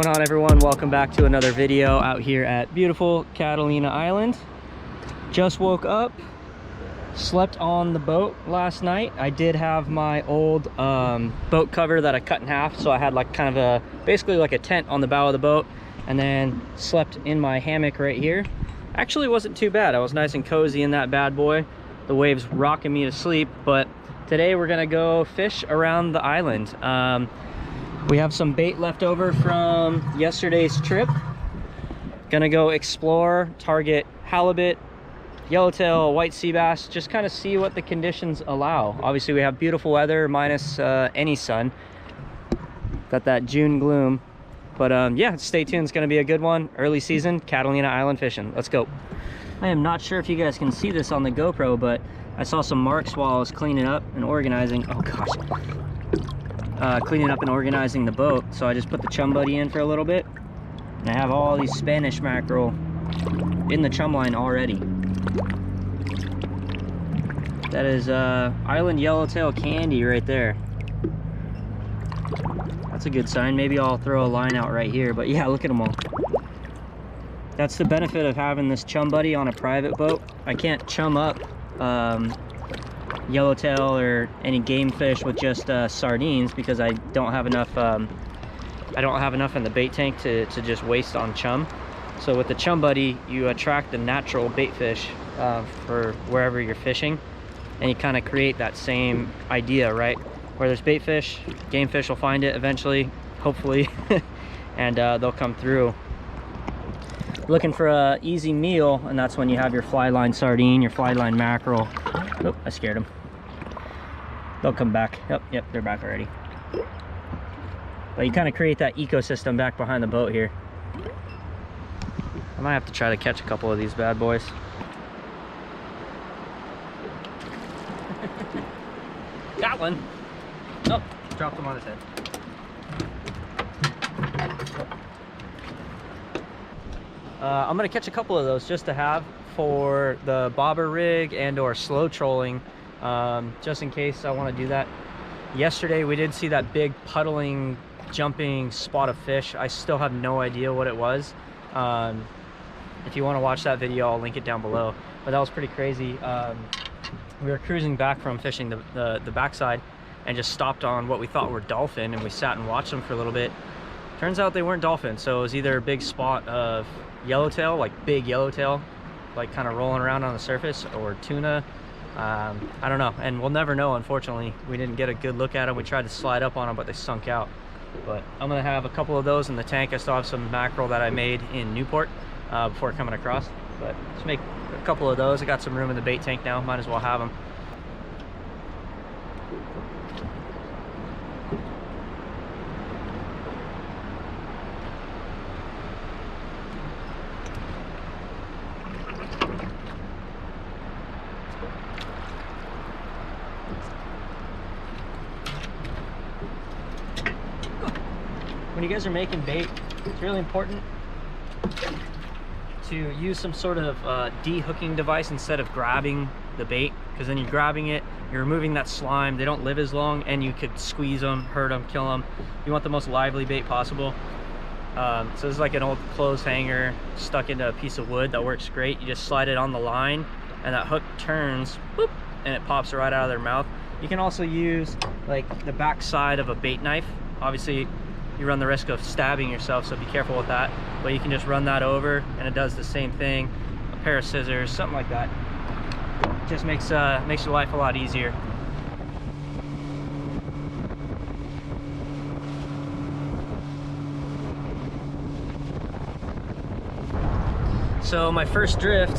going on, everyone? Welcome back to another video out here at beautiful Catalina Island. Just woke up, slept on the boat last night. I did have my old boat cover that I cut in half, so I had like kind of a basically like a tent on the bow of the boat, and then slept in my hammock right here. Actually wasn't too bad. I was nice and cozy in that bad boy. The waves rocking me to sleep. But today we're gonna go fish around the island. We have some bait left over from yesterday's trip. Gonna go explore, target halibut, yellowtail, white sea bass, just kind of see what the conditions allow. Obviously we have beautiful weather minus any sun. Got that June gloom. But yeah, stay tuned. It's gonna be a good one. Early season Catalina Island fishing. Let's go. I am not sure if you guys can see this on the GoPro, but I saw some marks while I was cleaning up and organizing. Oh gosh. Cleaning up and organizing the boat. So I just put the chum buddy in for a little bit. And I have all these Spanish mackerel in the chum line already. That is island yellowtail candy right there. That's a good sign. Maybe I'll throw a line out right here, but yeah, look at them all. That's the benefit of having this chum buddy on a private boat. I can't chum up yellowtail or any game fish with just sardines, because I don't have enough in the bait tank to just waste on chum. So with the chum buddy, you attract the natural bait fish for wherever you're fishing, and you kind of create that same idea, right? Where there's bait fish, game fish will find it eventually, hopefully, and they'll come through. Looking for a easy meal, and that's when you have your fly line sardine, your fly line mackerel. Oh, I scared them. They'll come back. Yep, they're back already. But you kind of create that ecosystem back behind the boat here. I might have to try to catch a couple of these bad boys. Got one. Oh, dropped him on his head. I'm gonna catch a couple of those just to have for the bobber rig and or slow trolling, just in case I want to do that. Yesterday we did see that big puddling jumping spot of fish. I still have no idea what it was. If you want to watch that video, I'll link it down below, but that was pretty crazy. We were cruising back from fishing the backside and just stopped on what we thought were dolphin, and we sat and watched them for a little bit. Turns out they weren't dolphin, so it was either a big spot of yellowtail, like big yellowtail, like kind of rolling around on the surface, or tuna. I don't know, and we'll never know. Unfortunately, we didn't get a good look at them. We tried to slide up on them, but they sunk out. But I'm gonna have a couple of those in the tank. I still have some mackerel that I made in Newport before coming across, but let's make a couple of those. I got some room in the bait tank now, might as well have them. When you guys are making bait, it's really important to use some sort of de-hooking device instead of grabbing the bait, because then you're grabbing it, you're removing that slime. They don't live as long, and you could squeeze them, hurt them, kill them. You want the most lively bait possible. So this is like an old clothes hanger stuck into a piece of wood that works great. You just slide it on the line, and that hook turns, boop, and it pops right out of their mouth. You can also use like the back side of a bait knife. Obviously you run the risk of stabbing yourself, so be careful with that, but you can just run that over and it does the same thing. A pair of scissors, something like that, just makes your life a lot easier. So my first drift,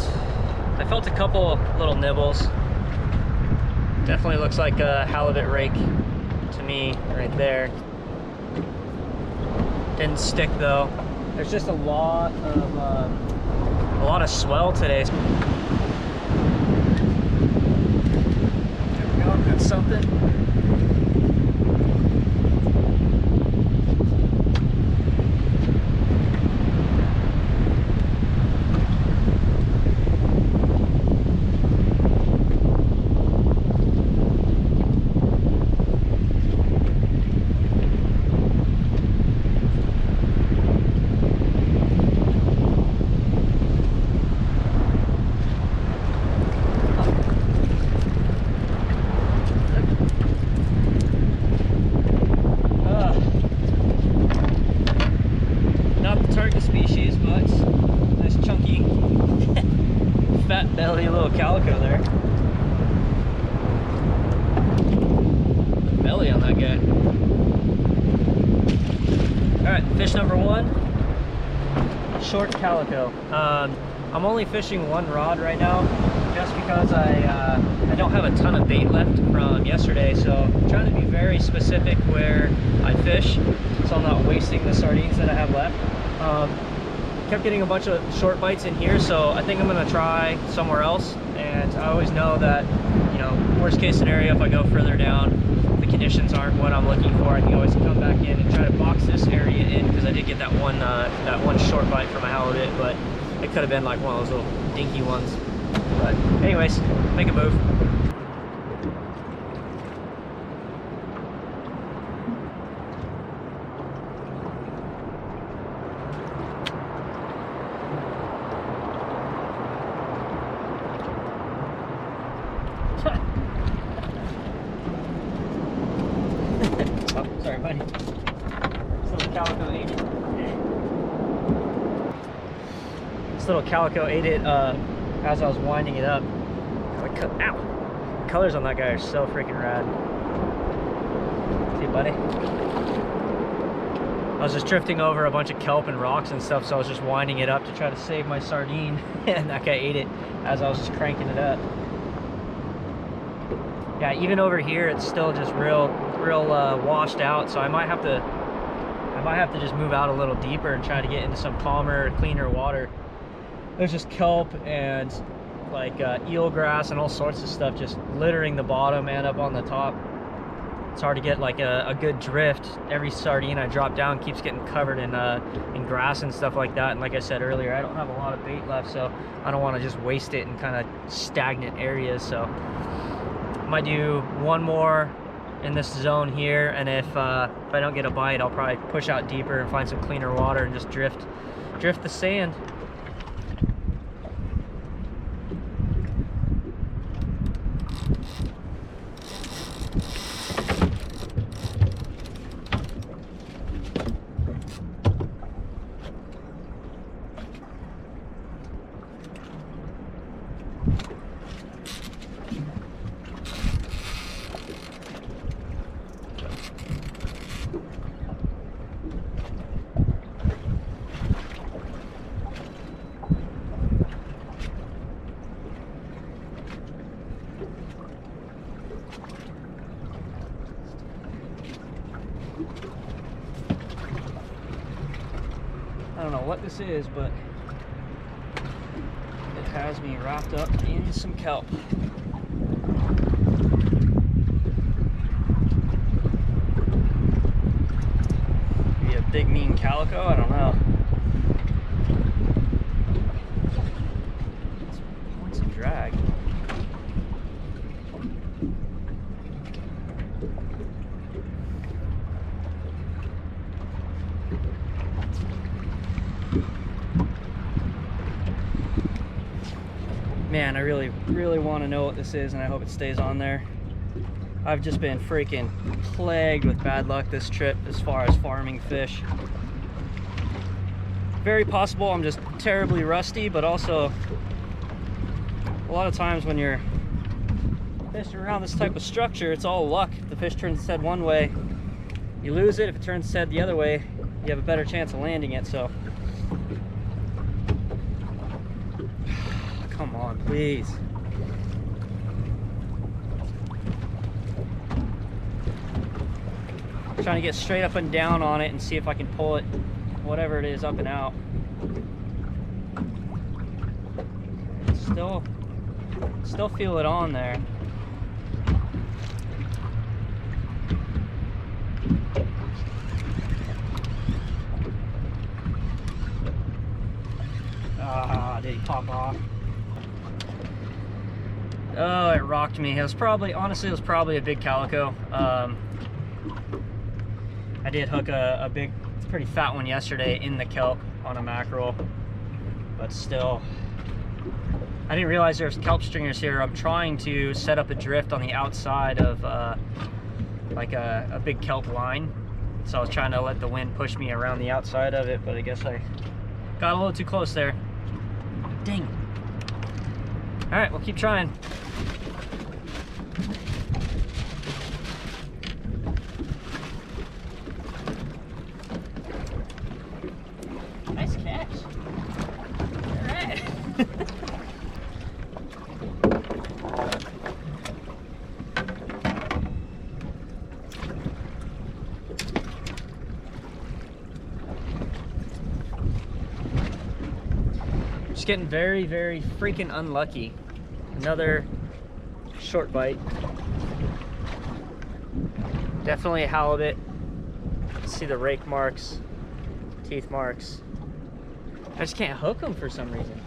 I felt a couple little nibbles. Definitely looks like a halibut rake to me right there. Didn't stick though. There's just a lot of swell today. There we go, got something. target species, but nice chunky, fat belly little calico there. The belly on that guy. All right, fish number one, short calico. I'm only fishing one rod right now, just because I don't have a ton of bait left from yesterday, so I'm trying to be very specific where I fish, so I'm not wasting the sardines that I have left. Kept getting a bunch of short bites in here, so I think I'm gonna try somewhere else. And I always know that, you know, worst case scenario, if I go further down, the conditions aren't what I'm looking for, I can always come back in and try to box this area in, because I did get that one short bite from a halibut, but it could have been like one of those little dinky ones. But anyways, make a move. Oh, sorry, buddy. This little calico ate it. This little calico ate it as I was winding it up. Ow! The colors on that guy are so freaking rad. See, buddy? I was just drifting over a bunch of kelp and rocks and stuff, so I was just winding it up to try to save my sardine, and that guy ate it as I was just cranking it up. Yeah, even over here, it's still just real washed out, so I might have to just move out a little deeper and try to get into some calmer, cleaner water. There's just kelp and like eel grass and all sorts of stuff just littering the bottom and up on the top. It's hard to get like a good drift. Every sardine I drop down keeps getting covered in grass and stuff like that. And like I said earlier, I don't have a lot of bait left, so I don't want to just waste it in kind of stagnant areas. So I might do one more in this zone here, and if I don't get a bite, I'll probably push out deeper and find some cleaner water and just drift the sand. I don't know what this is, but it has me wrapped up into some kelp. Maybe a big mean calico, I don't know. It's points of drag. Man, I really want to know what this is, and I hope it stays on there. I've just been freaking plagued with bad luck this trip as far as farming fish. Very possible I'm just terribly rusty, but also a lot of times when you're fishing around this type of structure, it's all luck. If the fish turns its head one way, you lose it. If it turns its head the other way, you have a better chance of landing it. So come on, please. I'm trying to get straight up and down on it and see if I can pull it, whatever it is, up and out. Still feel it on there. Ah, did he pop off? Oh, it rocked me. It was probably, honestly, it was probably a big calico. I did hook a big, pretty fat one yesterday in the kelp on a mackerel, but still, I didn't realize there's kelp stringers here. I'm trying to set up a drift on the outside of like a big kelp line, so I was trying to let the wind push me around the outside of it, but I guess I Got a little too close there. Dang it. All right, we'll keep trying. Nice catch. All right. Just getting very, very freaking unlucky. Another short bite. Definitely a halibut. See the rake marks, teeth marks. I just can't hook them for some reason.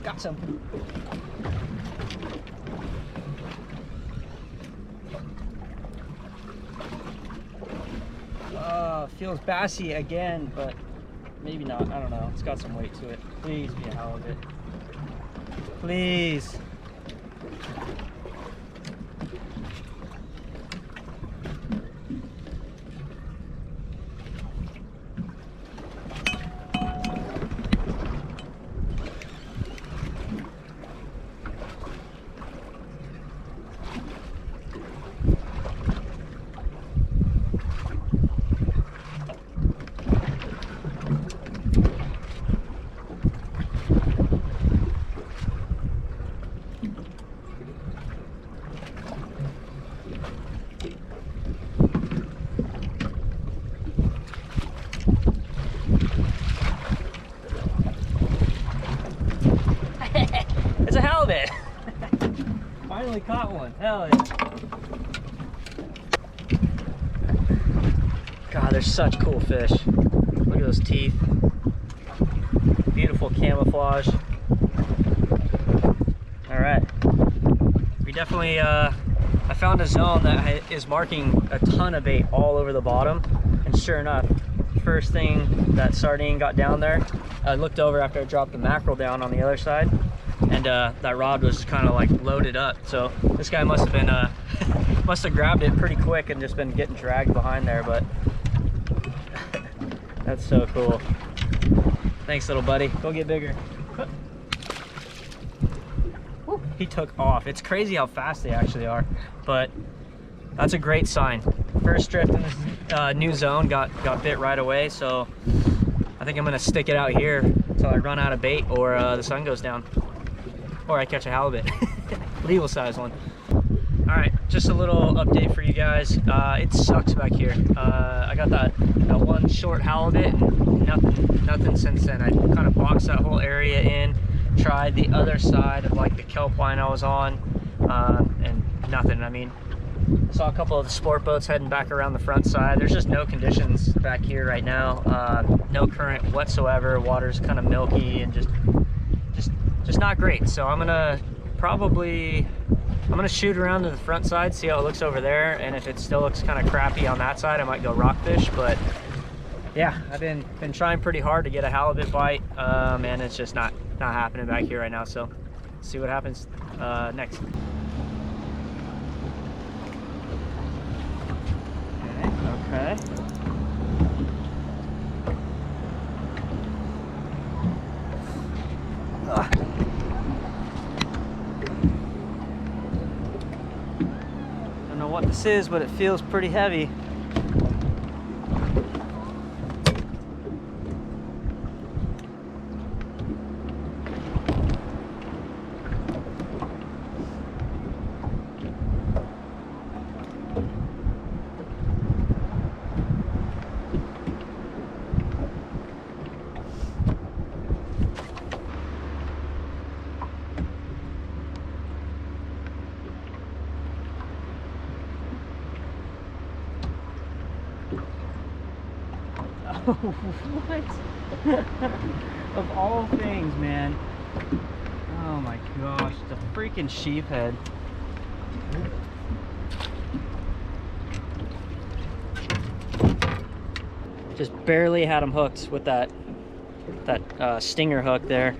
Got some. Feels bassy again, but maybe not. I don't know. It's got some weight to it. Please be a halibut. Please. It's a halibut. Finally caught one. Hell yeah. God, they're such cool fish. Look at those teeth. Beautiful camouflage. All right. We definitely, I found a zone that is marking a ton of bait all over the bottom. And sure enough, first thing that sardine got down there, I looked over after I dropped the mackerel down on the other side, and that rod was kind of like loaded up. So this guy must have been must have grabbed it pretty quick and just been getting dragged behind there. But that's so cool. Thanks, little buddy. Go get bigger. Woo, he took off. It's crazy how fast they actually are, but that's a great sign. First drift in this new zone got bit right away, so I think I'm gonna stick it out here until I run out of bait or the sun goes down, or I catch a halibut. Legal size one. All right, just a little update for you guys. It sucks back here. I got that one short halibut, and nothing since then. I kind of boxed that whole area in, tried the other side of like the kelp line I was on, and nothing. I mean, saw a couple of the sport boats heading back around the front side. There's just no conditions back here right now. No current whatsoever. Water's kind of milky and just not great. So I'm gonna shoot around to the front side, see how it looks over there, and if it still looks kind of crappy on that side, I might go rockfish. But yeah, I've been trying pretty hard to get a halibut bite, and it's just not happening back here right now. So let's see what happens next. Okay. Don't know what this is, but it feels pretty heavy. What? Of all things, man. Oh my gosh, the freaking sheephead. Just barely had him hooked with that stinger hook there.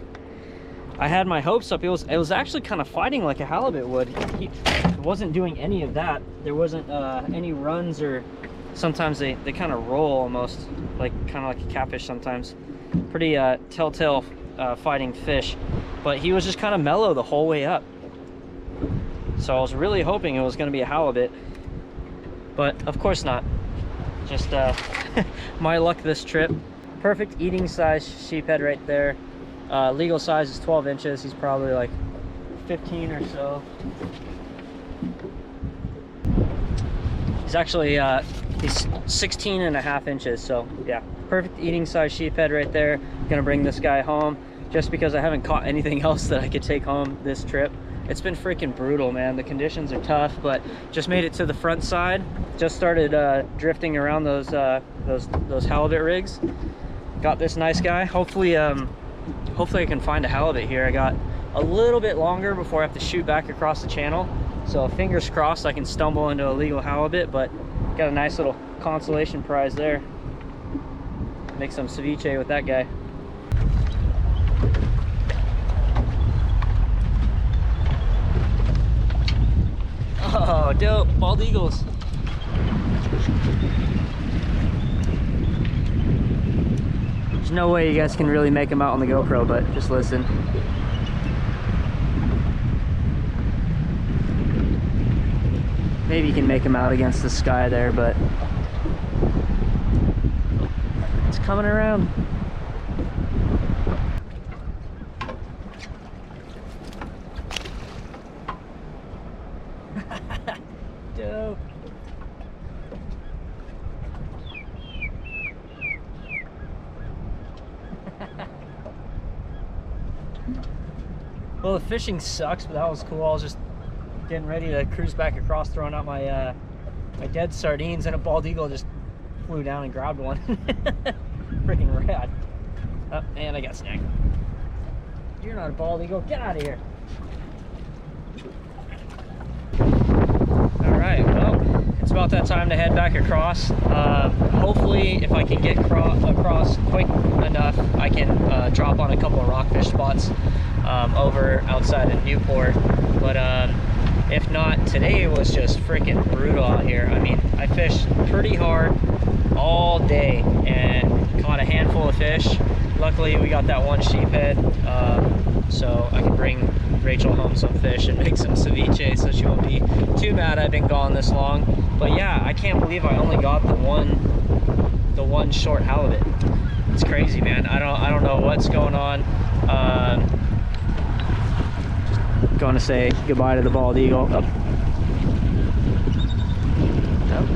I had my hopes up. It was actually kind of fighting like a halibut would. He wasn't doing any of that. There wasn't any runs, or sometimes they kind of roll almost, like kind of like a catfish sometimes. Pretty telltale fighting fish, but he was just kind of mellow the whole way up. So I was really hoping it was going to be a halibut, but of course not. Just my luck this trip. Perfect eating size sheephead right there. Legal size is 12 inches. He's probably like 15 or so. He's actually he's 16 and a half inches, so yeah, perfect eating size sheephead right there. Gonna bring this guy home just because I haven't caught anything else that I could take home this trip. It's been freaking brutal, man. The conditions are tough, but just made it to the front side. Just started drifting around those halibut rigs. Got this nice guy. Hopefully I can find a halibut here. I got a little bit longer before I have to shoot back across the channel, so fingers crossed I can stumble into a legal halibut, but got a nice little consolation prize there. Make some ceviche with that guy. Oh, dope. Bald eagles. There's no way you guys can really make them out on the GoPro, but just listen. Maybe you can make them out against the sky there, but it's coming around. Dope. Well, the fishing sucks, but that was cool. I was just getting ready to cruise back across, throwing out my my dead sardines, and a bald eagle just flew down and grabbed one. Freaking rad. Oh, and I got snagged. You're not a bald eagle. Get out of here. All right, well, it's about that time to head back across. Hopefully, if I can get across quick enough, I can drop on a couple of rockfish spots over outside of Newport. But if not, today was just freaking brutal out here. I mean, I fished pretty hard all day and caught a handful of fish. Luckily, we got that one sheephead, so I can bring Rachel home some fish and make some ceviche, so she won't be too mad I've been gone this long. But yeah, I can't believe I only got the one short halibut. It's crazy, man. I don't know what's going on. Just going to say goodbye to the bald eagle. Oh. Oh.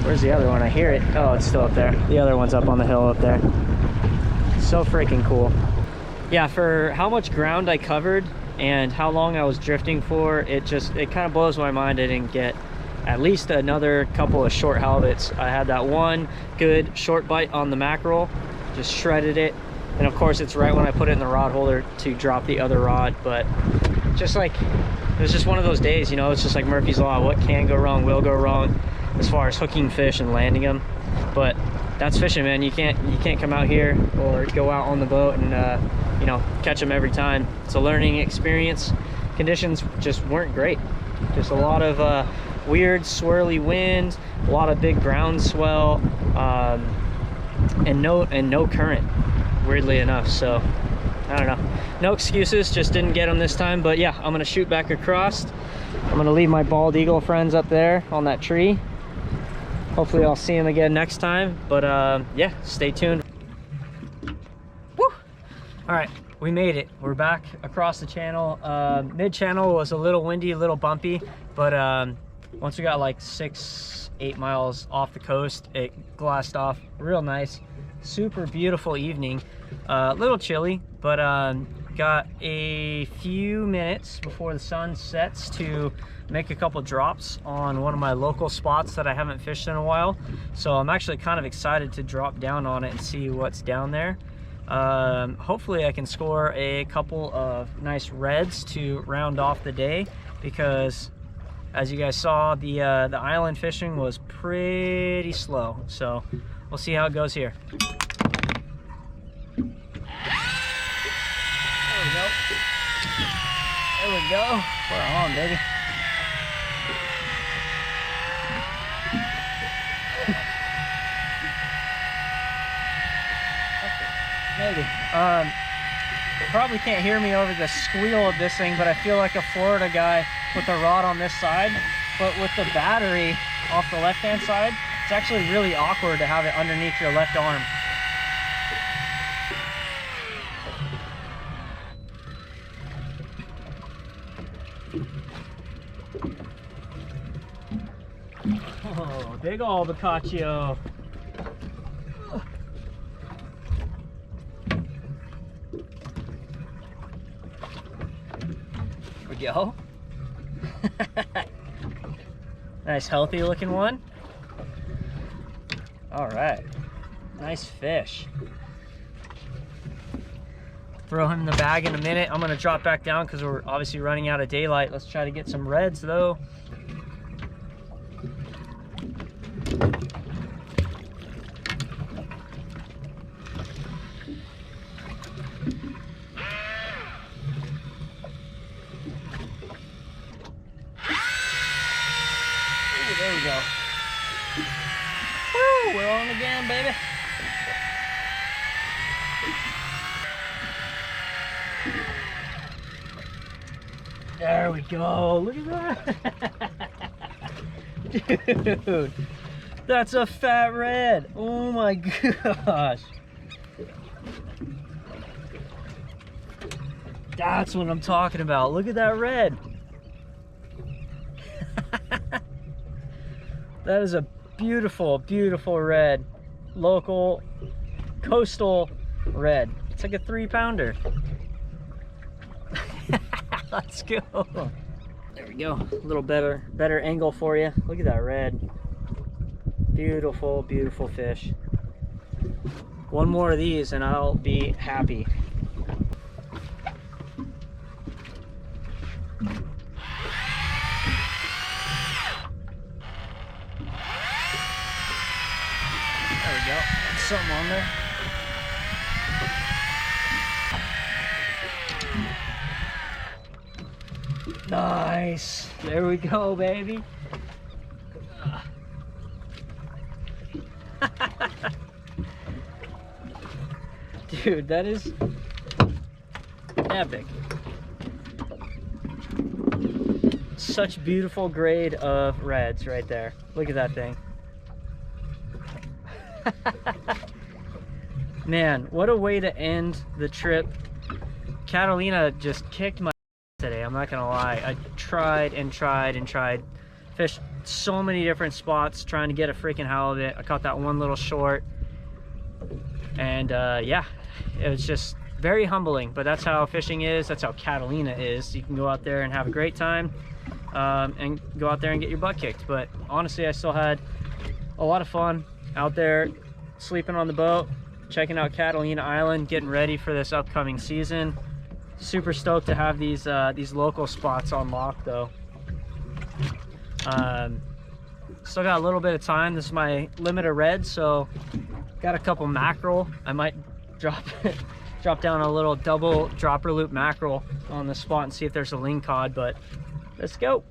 Where's the other one? I hear it. Oh, it's still up there. The other one's up on the hill up there. So freaking cool. Yeah, for how much ground I covered and how long I was drifting for, it kind of blows my mind I didn't get at least another couple of short halibuts. I had that one good short bite on the mackerel, just shredded it, and of course it's right when I put it in the rod holder to drop the other rod. But just like, it was just one of those days, you know. It's just like Murphy's Law. What can go wrong will go wrong as far as hooking fish and landing them. But that's fishing, man. You can't come out here or go out on the boat and you know, catch them every time. It's a learning experience. Conditions just weren't great. Just a lot of weird swirly wind, a lot of big ground swell, and no current, weirdly enough. So I don't know, no excuses, just didn't get them this time. But yeah, I'm gonna shoot back across. I'm gonna leave my bald eagle friends up there on that tree. Hopefully I'll see them again next time. But yeah, stay tuned. Woo! All right, we made it. We're back across the channel. Mid-channel was a little windy, a little bumpy, but once we got like 6-8 miles off the coast, it glassed off real nice. Super beautiful evening. A little chilly, but Got a few minutes before the sun sets to make a couple drops on one of my local spots that I haven't fished in a while. So I'm actually kind of excited to drop down on it and see what's down there. Hopefully I can score a couple of nice reds to round off the day, because as you guys saw, the island fishing was pretty slow. So we'll see how it goes here. There we go. We're on, baby. Maybe. Probably can't hear me over the squeal of this thing, but I feel like a Florida guy with the rod on this side. But with the battery off the left-hand side, it's actually really awkward to have it underneath your left arm. Oh, big ol' Boccaccio. There we go. Nice healthy looking one. All right, nice fish. Throw him in the bag in a minute. I'm gonna drop back down because we're obviously running out of daylight. Let's try to get some reds though. There we go. Woo, we're on again, baby. There we go. Look at that. Dude, that's a fat red. Oh my gosh. That's what I'm talking about. Look at that red. That is a beautiful, beautiful red. Local, coastal red. It's like a 3-pounder. Let's go. There we go. A little better angle for you. Look at that red. Beautiful, beautiful fish. One more of these and I'll be happy. Yep, something on there. Nice. There we go, baby. Dude, that is epic. Such beautiful grade of reds right there. Look at that thing. Man, what a way to end the trip. Catalina just kicked my ass today, I'm not gonna lie. I tried and tried and tried. Fished so many different spots trying to get a freaking halibut. I caught that one little short. And yeah, it was just very humbling, but that's how fishing is. That's how Catalina is. You can go out there and have a great time and go out there and get your butt kicked. But honestly, I still had a lot of fun out there, sleeping on the boat, checking out Catalina Island, getting ready for this upcoming season. Super stoked to have these local spots on lock though. Still got a little bit of time. This is my limit of red, so got a couple mackerel. I might drop down a little double dropper loop mackerel on the spot and see if there's a lingcod, but let's go.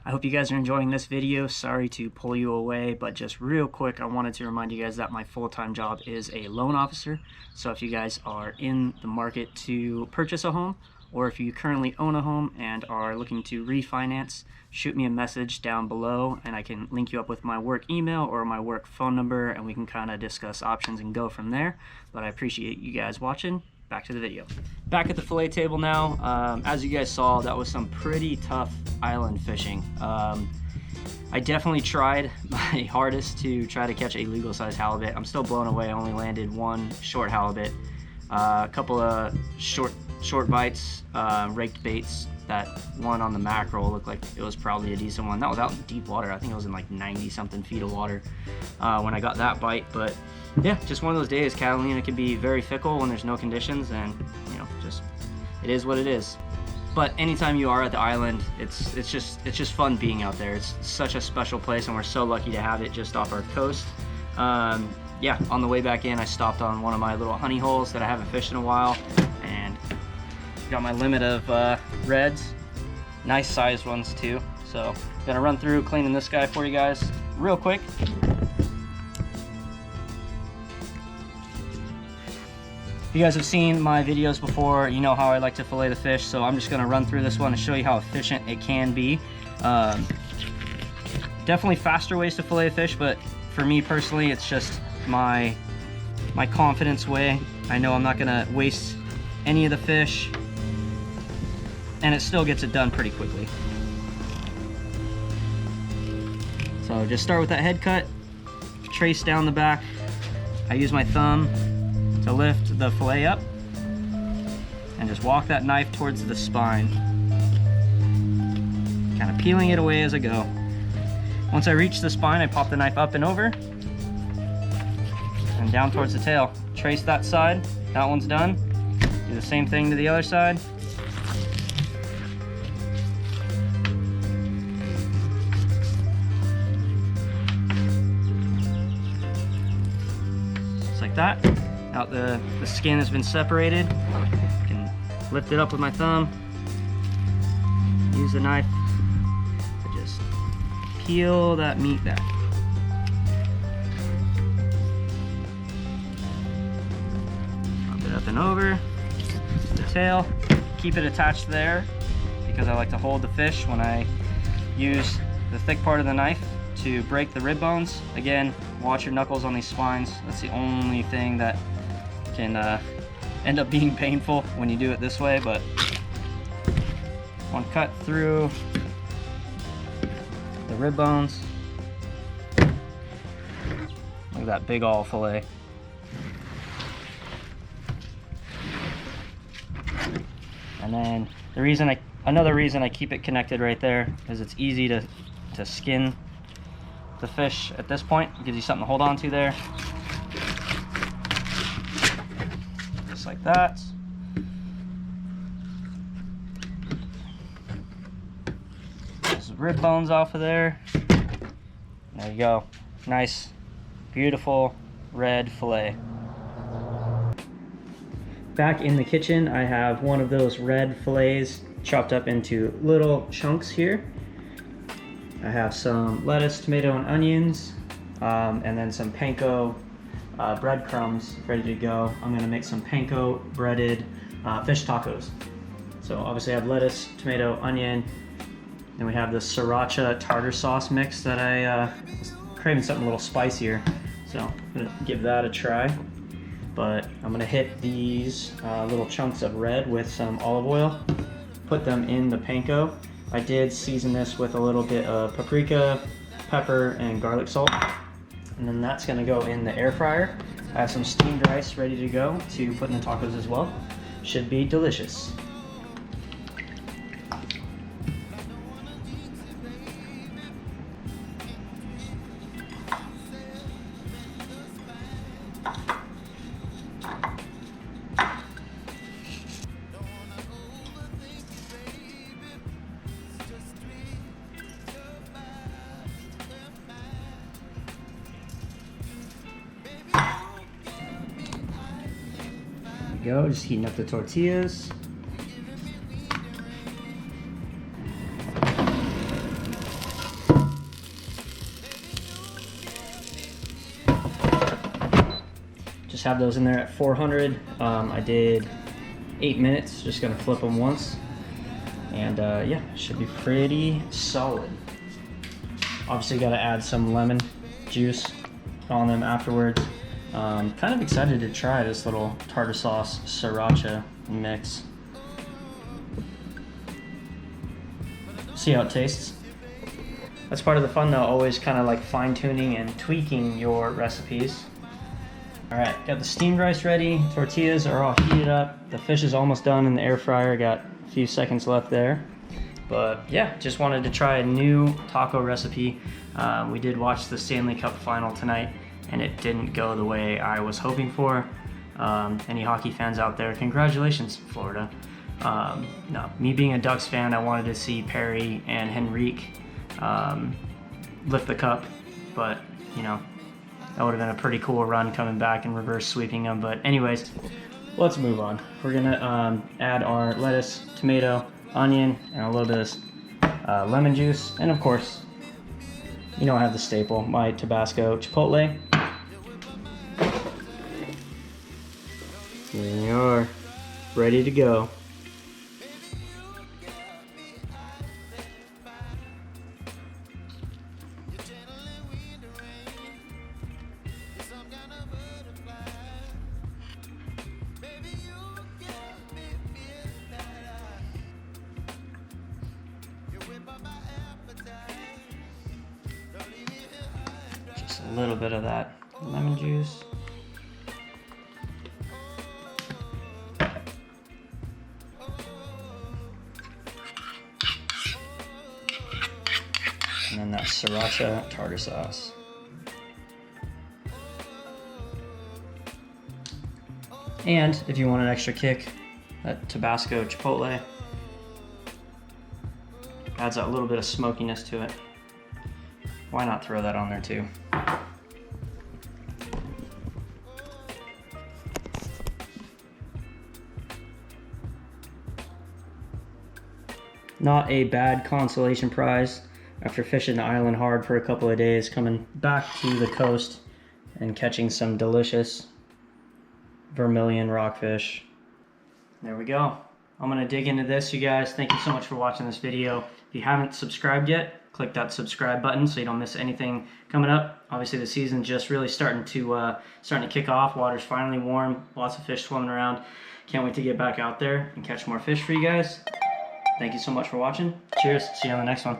I hope you guys are enjoying this video. Sorry to pull you away, but just real quick, I wanted to remind you guys that my full-time job is a loan officer. So if you guys are in the market to purchase a home, or if you currently own a home and are looking to refinance, shoot me a message down below and I can link you up with my work email or my work phone number, and we can kind of discuss options and go from there. But I appreciate you guys watching. Back to the video. Back at the fillet table now. As you guys saw, that was some pretty tough island fishing. I definitely tried my hardest to try to catch a legal sized halibut. I'm still blown away. I only landed one short halibut. A couple of short bites, raked baits. That one on the mackerel looked like it was probably a decent one. That was out in deep water. I think it was in like 90 something feet of water when I got that bite. But yeah, just one of those days. Catalina can be very fickle when there's no conditions, and you know, just it is what it is. But anytime you are at the island, it's just fun being out there. It's such a special place, and we're so lucky to have it just off our coast. Yeah, on the way back in, I stopped on one of my little honey holes that I haven't fished in a while, and got my limit of reds, nice sized ones too. So gonna run through cleaning this guy for you guys real quick. If you guys have seen my videos before, you know how I like to fillet the fish, so I'm just gonna run through this one and show you how efficient it can be. Definitely faster ways to fillet a fish, but for me personally, it's just my confidence way. I know I'm not gonna waste any of the fish, and it still gets it done pretty quickly. So just start with that head cut, trace down the back. I use my thumb to lift the fillet up, and just walk that knife towards the spine, kind of peeling it away as I go. Once I reach the spine, I pop the knife up and over, and down towards the tail. Trace that side, that one's done. Do the same thing to the other side. Just like that. Now the skin has been separated. I can lift it up with my thumb, use the knife to just peel that meat back. Pop it up and over the tail. Keep it attached there because I like to hold the fish when I use the thick part of the knife to break the rib bones. Again, watch your knuckles on these spines. That's the only thing that can end up being painful when you do it this way, but one cut through the rib bones. Look at that big ol' fillet. And then another reason I keep it connected right there is it's easy to skin the fish at this point. It gives you something to hold on to there. Just like that. Just rib bones off of there. There you go. Nice, beautiful red fillet. Back in the kitchen, I have one of those red fillets chopped up into little chunks here. I have some lettuce, tomato, and onions, and then some panko breadcrumbs ready to go. I'm gonna make some panko breaded fish tacos. So obviously I have lettuce, tomato, onion, then we have the sriracha tartar sauce mix that I was craving something a little spicier. So I'm gonna give that a try. But I'm gonna hit these little chunks of red with some olive oil, put them in the panko. I did season this with a little bit of paprika, pepper, and garlic salt. And then that's gonna go in the air fryer. I have some steamed rice ready to go to put in the tacos as well. Should be delicious. Go, just heating up the tortillas. Just have those in there at 400. I did 8 minutes, just gonna flip them once. And yeah, should be pretty solid. Obviously gotta add some lemon juice on them afterwards. Kind of excited to try this little tartar sauce sriracha mix. See how it tastes. That's part of the fun though, always kind of like fine tuning and tweaking your recipes. All right, got the steamed rice ready. Tortillas are all heated up. The fish is almost done in the air fryer. Got a few seconds left there. But yeah, just wanted to try a new taco recipe. We did watch the Stanley Cup final tonight, and it didn't go the way I was hoping for. Any hockey fans out there, congratulations, Florida. No, me being a Ducks fan, I wanted to see Perry and Henrique lift the cup, but you know, that would have been a pretty cool run coming back and reverse sweeping them. But anyways, let's move on. We're gonna add our lettuce, tomato, onion, and a little bit of lemon juice, and of course, you know I have the staple, my Tabasco Chipotle. There you are, ready to go. Just a little bit of that lemon juice. And then that sriracha tartar sauce. And if you want an extra kick, that Tabasco Chipotle adds a little bit of smokiness to it. Why not throw that on there too? Not a bad consolation prize after fishing the island hard for a couple of days, coming back to the coast and catching some delicious vermillion rockfish. There we go. I'm gonna dig into this, you guys. Thank you so much for watching this video. If you haven't subscribed yet, click that subscribe button so you don't miss anything coming up. Obviously the season's just really starting to kick off. Water's finally warm, lots of fish swimming around. Can't wait to get back out there and catch more fish for you guys. Thank you so much for watching. Cheers, see you on the next one.